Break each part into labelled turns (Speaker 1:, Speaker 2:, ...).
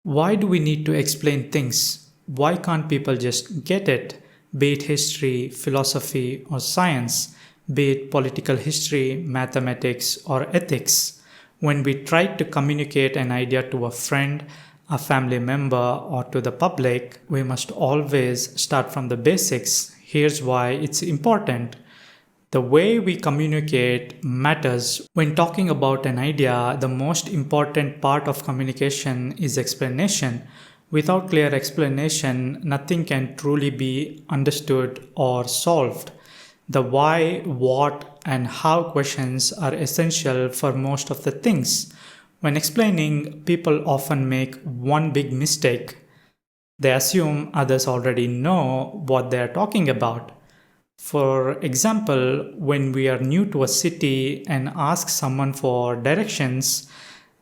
Speaker 1: Why do we need to explain things? Why can't people just get it? Be it history, philosophy, or science, be it political history, mathematics, or ethics. When we try to communicate an idea to a friend, a family member, or to the public, we must always start from the basics. Here's why it's important. The way we communicate matters. When talking about an idea, the most important part of communication is explanation. Without clear explanation, nothing can truly be understood or solved. The why, what, and how questions are essential for most of the things. When explaining, people often make one big mistake. They assume others already know what they are talking about. For example, when we are new to a city and ask someone for directions,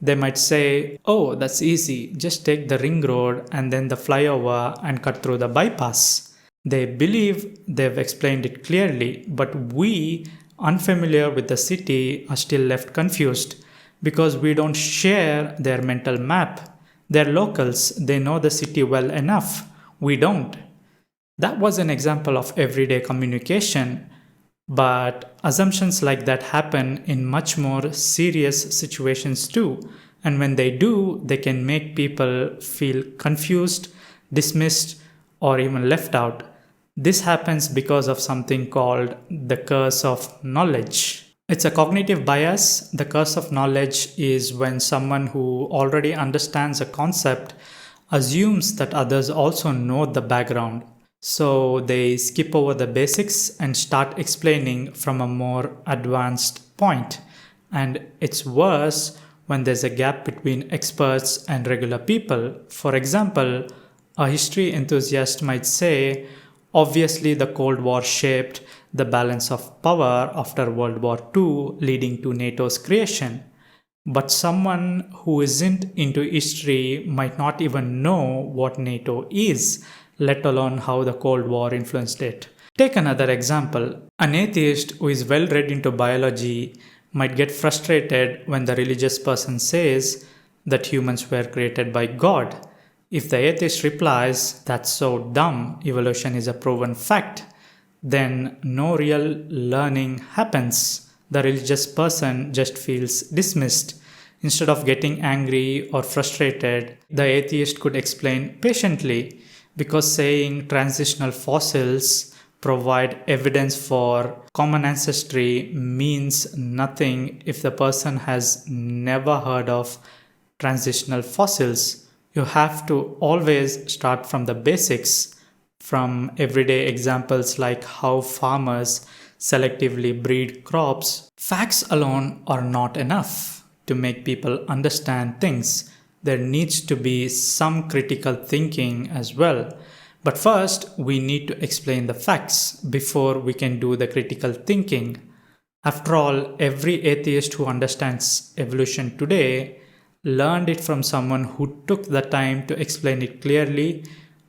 Speaker 1: they might say, "Oh, that's easy. Just take the ring road and then the flyover and cut through the bypass." They believe they've explained it clearly, but we, unfamiliar with the city, are still left confused because we don't share their mental map. They're locals, they know the city well enough. We don't. That was an example of everyday communication, but assumptions like that happen in much more serious situations too. And when they do, they can make people feel confused, dismissed, or even left out. This happens because of something called the curse of knowledge. It's a cognitive bias. The curse of knowledge is when someone who already understands a concept assumes that others also know the background. So they skip over the basics and start explaining from a more advanced point. And it's worse when there's a gap between experts and regular people. For example, a history enthusiast might say, "Obviously, the Cold War shaped the balance of power after World War II, leading to NATO's creation." But someone who isn't into history might not even know what NATO is, let alone how the Cold War influenced it. Take another example. An atheist who is well read into biology might get frustrated when the religious person says that humans were created by God. If the atheist replies, "That's so dumb, evolution is a proven fact," then no real learning happens. The religious person just feels dismissed. Instead of getting angry or frustrated, the atheist could explain patiently, because saying transitional fossils provide evidence for common ancestry means nothing if the person has never heard of transitional fossils. You have to always start from the basics, from everyday examples like how farmers selectively breed crops. Facts alone are not enough to make people understand things. There needs to be some critical thinking as well. But first, we need to explain the facts before we can do the critical thinking. After all, every atheist who understands evolution today learned it from someone who took the time to explain it clearly.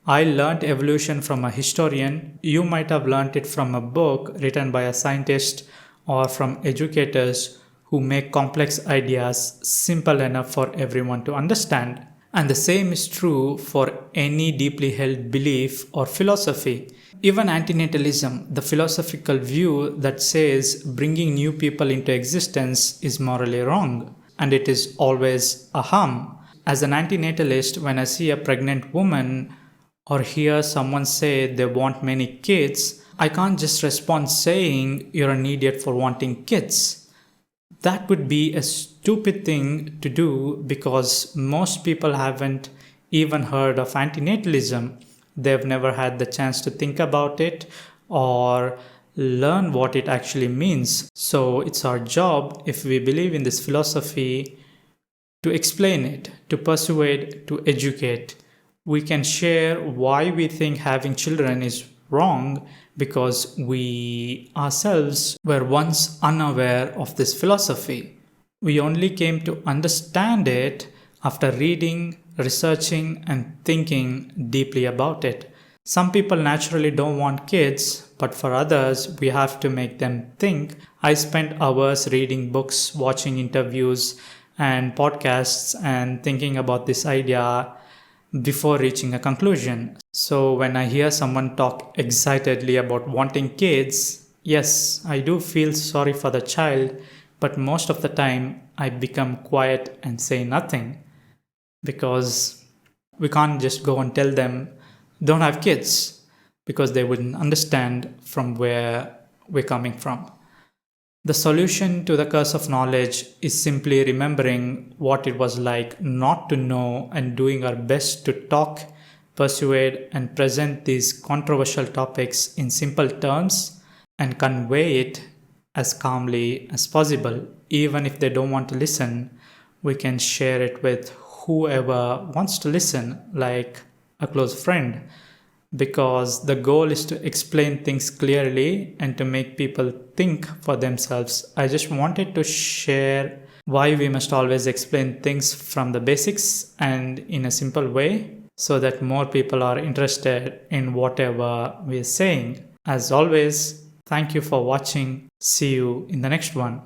Speaker 1: I learned evolution from a historian. You might have learned it from a book written by a scientist or from educators who make complex ideas simple enough for everyone to understand. And the same is true for any deeply held belief or philosophy. Even antinatalism, the philosophical view that says bringing new people into existence is morally wrong, and it is always a harm. As an antinatalist, when I see a pregnant woman or hear someone say they want many kids, I can't just respond saying you're an idiot for wanting kids. That would be a stupid thing to do because most people haven't even heard of antinatalism. They've never had the chance to think about it or learn what it actually means. So it's our job, if we believe in this philosophy, to explain it, to persuade, to educate. We can share why we think having children is wrong because we ourselves were once unaware of this philosophy. We only came to understand it after reading, researching, and thinking deeply about it. Some people naturally don't want kids, but for others, we have to make them think. I spent hours reading books, watching interviews, and podcasts, and thinking about this idea. before reaching a conclusion. So when I hear someone talk excitedly about wanting kids, yes, I do feel sorry for the child, but most of the time I become quiet and say nothing because we can't just go and tell them don't have kids because they wouldn't understand from where we're coming from. The solution to the curse of knowledge is simply remembering what it was like not to know and doing our best to talk, persuade, and present these controversial topics in simple terms and convey it as calmly as possible. Even if they don't want to listen, we can share it with whoever wants to listen, like a close friend, because the goal is to explain things clearly and to make people think for themselves. I just wanted to share why we must always explain things from the basics and in a simple way so that more people are interested in whatever we're saying. As always, thank you for watching. See you in the next one.